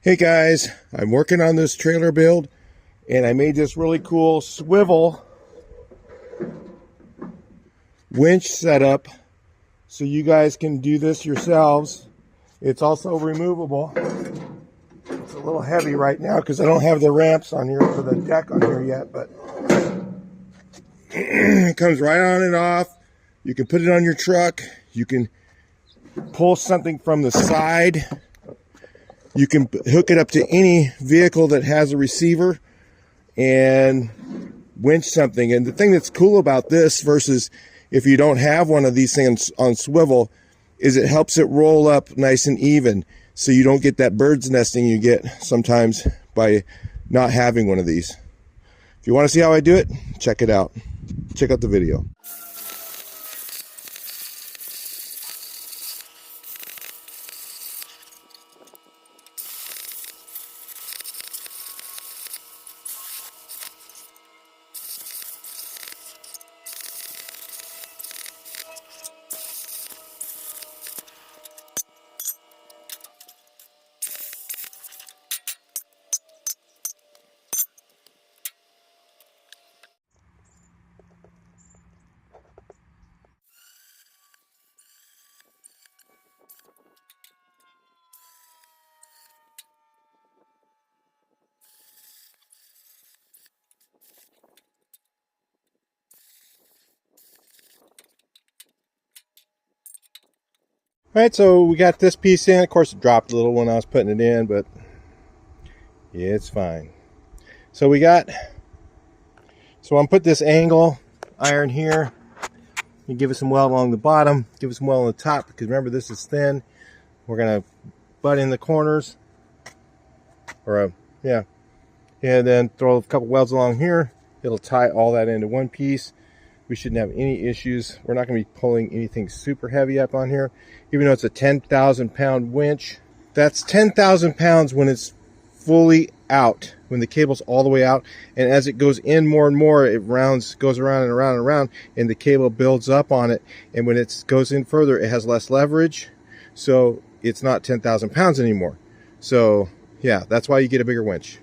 Hey guys, I'm working on this trailer build and I made this really cool swivel winch setup so you guys can do this yourselves. It's also removable. It's a little heavy right now because I don't have the ramps on here for the deck on here yet, but it comes right on and off. You can put it on your truck. You can pull something from the side. You can hook it up to any vehicle that has a receiver and winch something. And the thing that's cool about this versus if you don't have one of these things on swivel is it helps it roll up nice and even, so you don't get that bird's nesting you get sometimes by not having one of these. If you want to see how I do it, check it out. Check out the video. All right, so we got this piece in. Of course, it dropped a little when I was putting it in, but yeah, it's fine. So I'm put this angle iron here. You give it some weld along the bottom, give it some weld on the top, because remember this is thin. We're gonna butt in the corners, and then throw a couple welds along here. It'll tie all that into one piece. We shouldn't have any issues. We're not going to be pulling anything super heavy up on here, even though it's a 10,000 pound winch. That's 10,000 pounds when it's fully out, when the cable's all the way out, and as it goes in more and more, it goes around and around and around, and the cable builds up on it, and when it goes in further, it has less leverage, so it's not 10,000 pounds anymore. So yeah, that's why you get a bigger winch.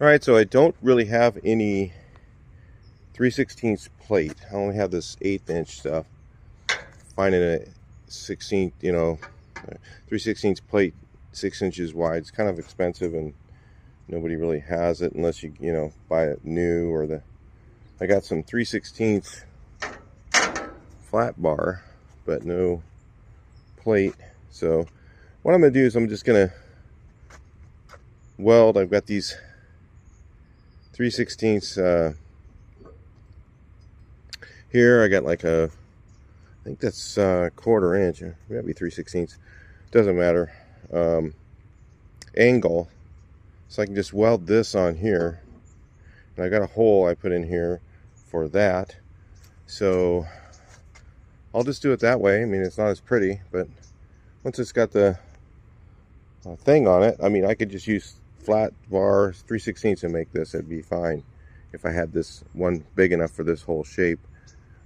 Alright, so I don't really have any 3/16 plate. I only have this 1/8 inch stuff. Finding a 16th, 3/16 plate 6 inches wide, it's kind of expensive, and nobody really has it unless you buy it new. Or I got some 3/16 flat bar, but no plate. So what I'm gonna do is I'm just gonna weld. I've got these 3/16 here. I got like I think that's 1/4 inch. It might be 3/16. Doesn't matter. Angle. So I can just weld this on here. And I got a hole I put in here for that. So I'll just do it that way. I mean, it's not as pretty, but once it's got the thing on it, I mean, I could just use flat bar 3/16 and make this. It'd be fine if I had this one big enough for this whole shape,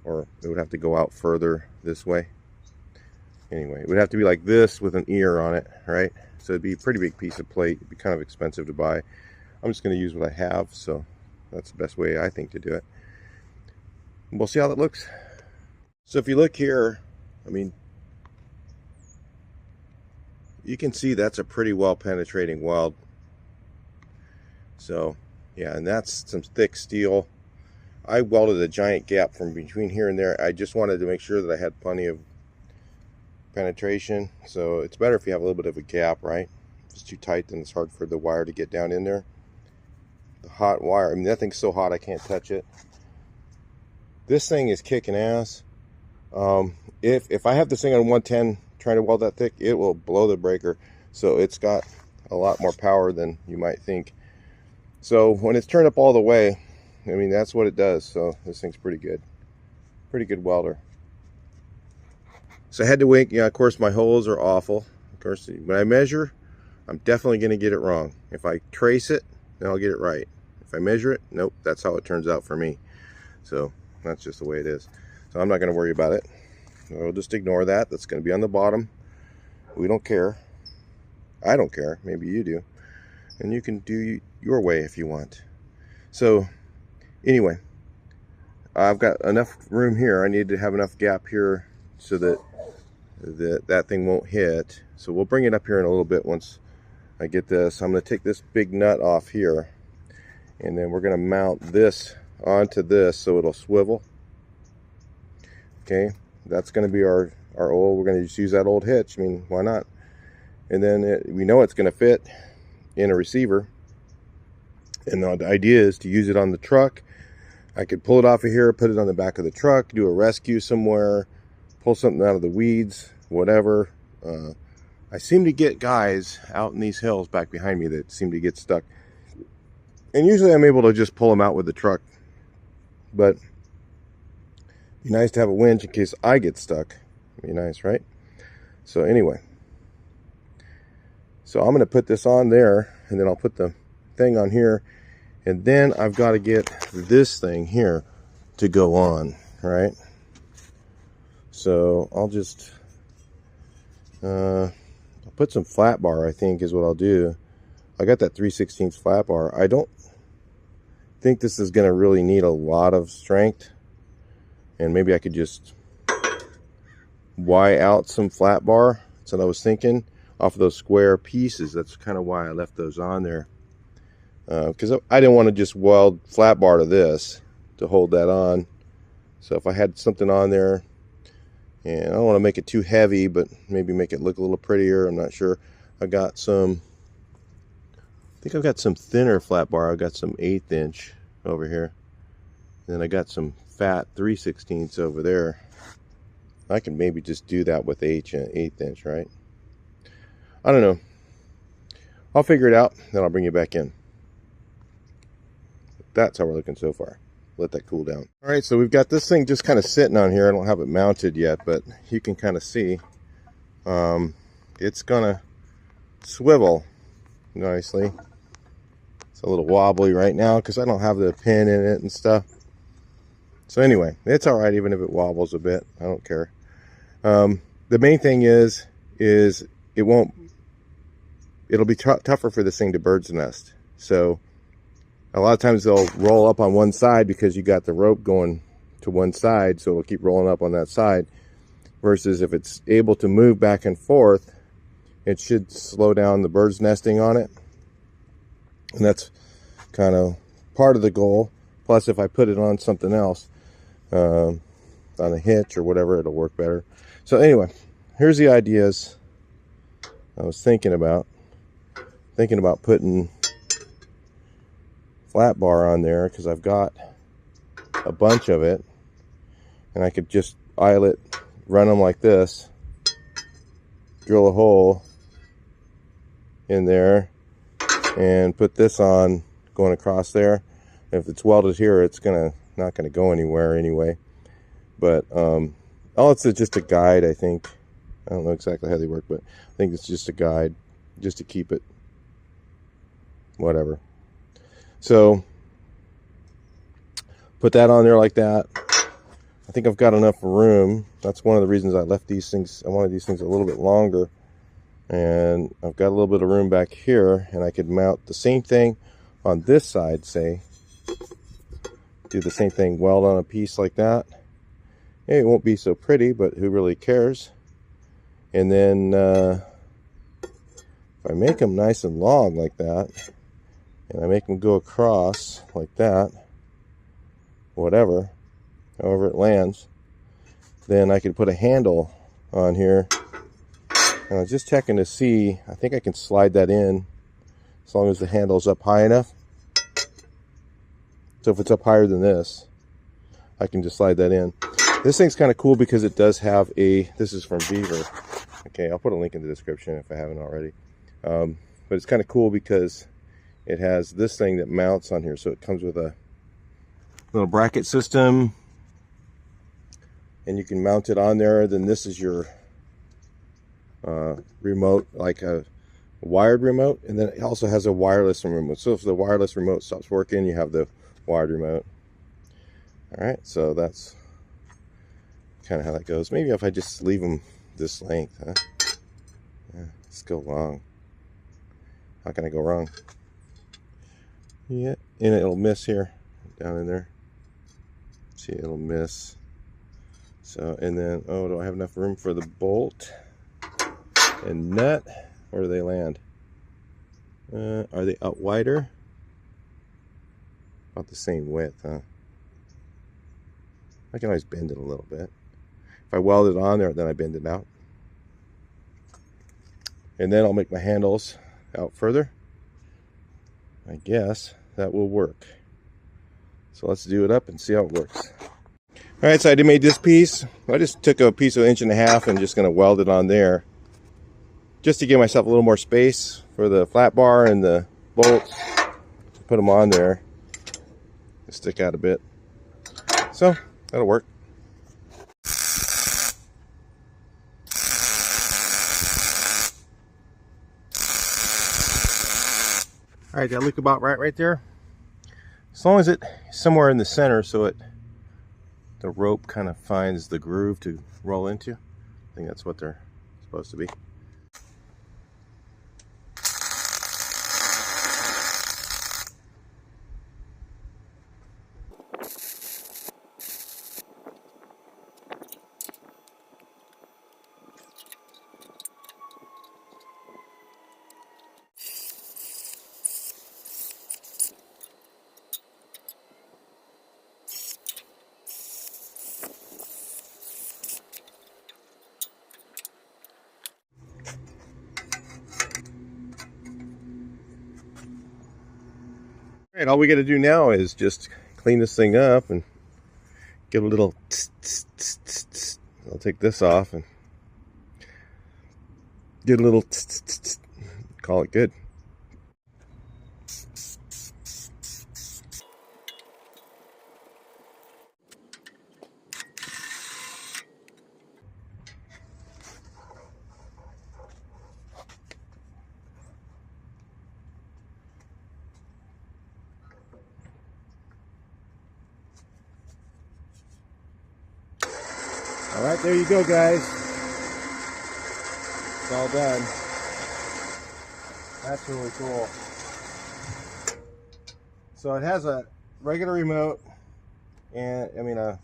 or it would have to go out further this way. Anyway, it would have to be like this with an ear on it, right? So it'd be a pretty big piece of plate. It'd be kind of expensive to buy. I'm just going to use what I have, so that's the best way I think to do it. We'll see how that looks. So if you look here, I mean, you can see that's a pretty well penetrating weld. So yeah, and that's some thick steel. I welded a giant gap from between here and there. I just wanted to make sure that I had plenty of penetration. So it's better if you have a little bit of a gap, right? If it's too tight, then it's hard for the wire to get down in there. The hot wire, I mean, that thing's so hot I can't touch it. This thing is kicking ass. If I have this thing on 110 trying to weld that thick, it will blow the breaker. So it's got a lot more power than you might think. So when it's turned up all the way, I mean, that's what it does. So this thing's pretty good welder. So I had to wait. Yeah, of course my holes are awful. Of course, when I measure, I'm definitely going to get it wrong. If I trace it, then I'll get it right. If I measure it, nope, that's how it turns out for me. So that's just the way it is. So I'm not going to worry about it. We'll just ignore that. That's going to be on the bottom. We don't care. I don't care. Maybe you do. And you can do your way if you want. So anyway, I've got enough room here. I need to have enough gap here so that that thing won't hit. So we'll bring it up here in a little bit once I get this. I'm going to take this big nut off here, and then we're going to mount this onto this so it'll swivel. Okay, that's going to be our old, we're going to just use that old hitch. I mean, why not? And then we know it's going to fit in a receiver, and the idea is to use it on the truck. I could pull it off of here, put it on the back of the truck, do a rescue somewhere, pull something out of the weeds, whatever. I seem to get guys out in these hills back behind me that seem to get stuck, and usually I'm able to just pull them out with the truck, but it'd be nice to have a winch in case I get stuck. It'd be nice, right? So anyway, so I'm going to put this on there, and then I'll put the thing on here, and then I've got to get this thing here to go on, right? So I'll just I'll put some flat bar, I think is what I'll do. I got that 3/16 flat bar. I don't think this is going to really need a lot of strength, and maybe I could just Y out some flat bar. That's what I was thinking, off of those square pieces. That's kind of why I left those on there, because I didn't want to just weld flat bar to this to hold that on. So if I had something on there, and I don't want to make it too heavy, but maybe make it look a little prettier. I'm not sure. I got some, I think I've got some thinner flat bar. I've got some 1/8 inch over here. And then I got some fat 3/16 over there. I can maybe just do that with 1/8 inch, right? I don't know. I'll figure it out, then I'll bring you back in. That's how we're looking so far. Let that cool down. All right, so we've got this thing just kind of sitting on here. I don't have it mounted yet, but you can kind of see it's gonna swivel nicely. It's a little wobbly right now because I don't have the pin in it and stuff. So anyway, it's all right even if it wobbles a bit. I don't care. The main thing is it'll be tougher for this thing to bird's nest. So A lot of times they'll roll up on one side because you got the rope going to one side, so it'll keep rolling up on that side. Versus if it's able to move back and forth, it should slow down the birds nesting on it. And that's kind of part of the goal. Plus, if I put it on something else, on a hitch or whatever, it'll work better. So anyway, here's the ideas I was thinking about. Putting flat bar on there because I've got a bunch of it, and I could just eyelet, run them like this, drill a hole in there, and put this on going across there. If it's welded here, it's not gonna go anywhere anyway. But all it's just a guide, I think. I don't know exactly how they work, but I think it's just a guide, just to keep it whatever. So put that on there like that. I think I've got enough room. That's one of the reasons I left these things. I wanted these things a little bit longer, and I've got a little bit of room back here, and I could mount the same thing on this side, say, do the same thing, weld on a piece like that. It won't be so pretty, but who really cares? And then if I make them nice and long like that, and I make them go across like that, whatever, however it lands, then I could put a handle on here. And I was just checking to see, I think I can slide that in as long as the handle's up high enough. So if it's up higher than this, I can just slide that in. This thing's kind of cool because it does have a, this is from VEVOR. Okay, I'll put a link in the description if I haven't already. But it's kind of cool because it has this thing that mounts on here. So it comes with a little bracket system, and you can mount it on there. Then this is your remote, like a wired remote, and then it also has a wireless remote. So if the wireless remote stops working, you have the wired remote. All right, so that's kind of how that goes. Maybe if I just leave them this length, huh? Yeah, let's go long. How can I go wrong? Yeah, and it'll miss here, down in there. See, it'll miss. So, and then, oh, do I have enough room for the bolt and nut? Where do they land? Are they out wider? About the same width, huh? I can always bend it a little bit. If I weld it on there, then I bend it out. And then I'll make my handles out further. I guess that will work. So let's do it up and see how it works. All right, so I made this piece. I just took a piece of 1.5 inches and just gonna weld it on there, just to give myself a little more space for the flat bar and the bolts. Put them on there. They stick out a bit. So that'll work. All right, that look about right there. As long as it's somewhere in the center, so the rope kind of finds the groove to roll into. I think that's what they're supposed to be. All right, all we got to do now is just clean this thing up and give a little tss, tss, tss, tss, tss. I'll take this off and get a little tss, tss, tss, tss. Call it good. All right, there you go, guys. It's all done. That's really cool. So So it has a regular remote and I mean I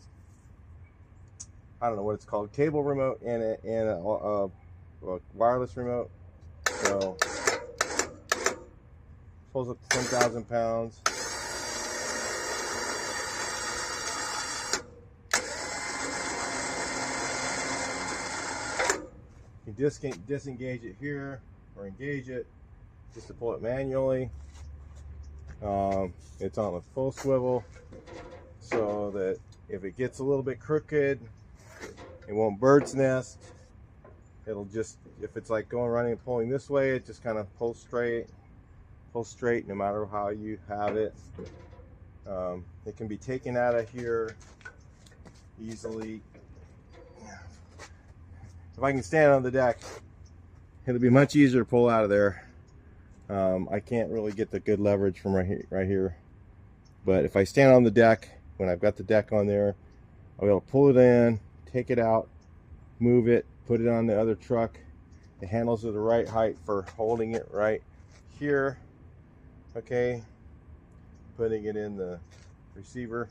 don't know what it's called, cable remote and a wireless remote. So pulls up to 10,000 pounds. You disengage it here or engage it just to pull it manually. It's on a full swivel so that if it gets a little bit crooked, it won't bird's nest. It'll just, if it's like going running and pulling this way, it just kind of pulls straight no matter how you have it. It can be taken out of here easily. If I can stand on the deck, it'll be much easier to pull out of there. I can't really get the good leverage from right here. But if I stand on the deck, when I've got the deck on there, I'll be able to pull it in, take it out, move it, put it on the other truck. The handles are the right height for holding it right here. Okay, putting it in the receiver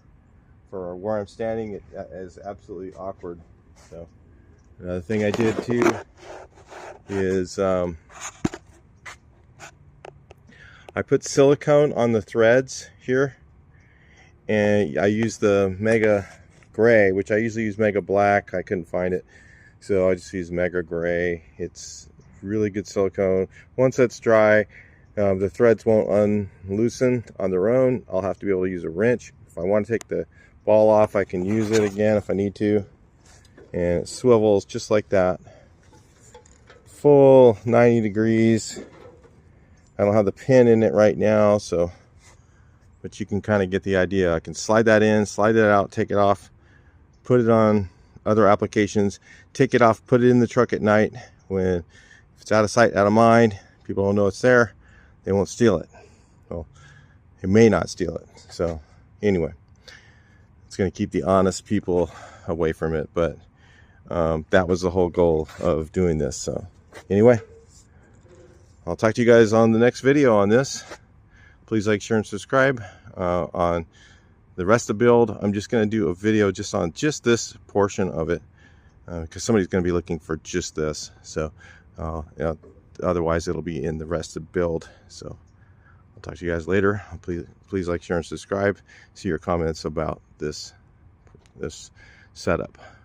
for where I'm standing, it is absolutely awkward. So another thing I did too is I put silicone on the threads here, and I used the Mega Gray, which I usually use Mega Black. I couldn't find it, so I just used Mega Gray. It's really good silicone. Once that's dry, the threads won't unloosen on their own. I'll have to be able to use a wrench. If I want to take the ball off, I can use it again if I need to. And it swivels just like that. Full 90 degrees. I don't have the pin in it right now, so, but you can kind of get the idea. I can slide that in, slide that out, take it off, put it on other applications, take it off, put it in the truck at night. When if it's out of sight, out of mind, people don't know it's there, they won't steal it. Well, they may not steal it. So anyway, it's going to keep the honest people away from it. But that was the whole goal of doing this. So anyway, I'll talk to you guys on the next video on this. Please like, share, and subscribe. On the rest of the build, I'm just going to do a video just on just this portion of it, because somebody's going to be looking for just this. So otherwise it'll be in the rest of the build. So I'll talk to you guys later. Please like, share, and subscribe. See your comments about this setup.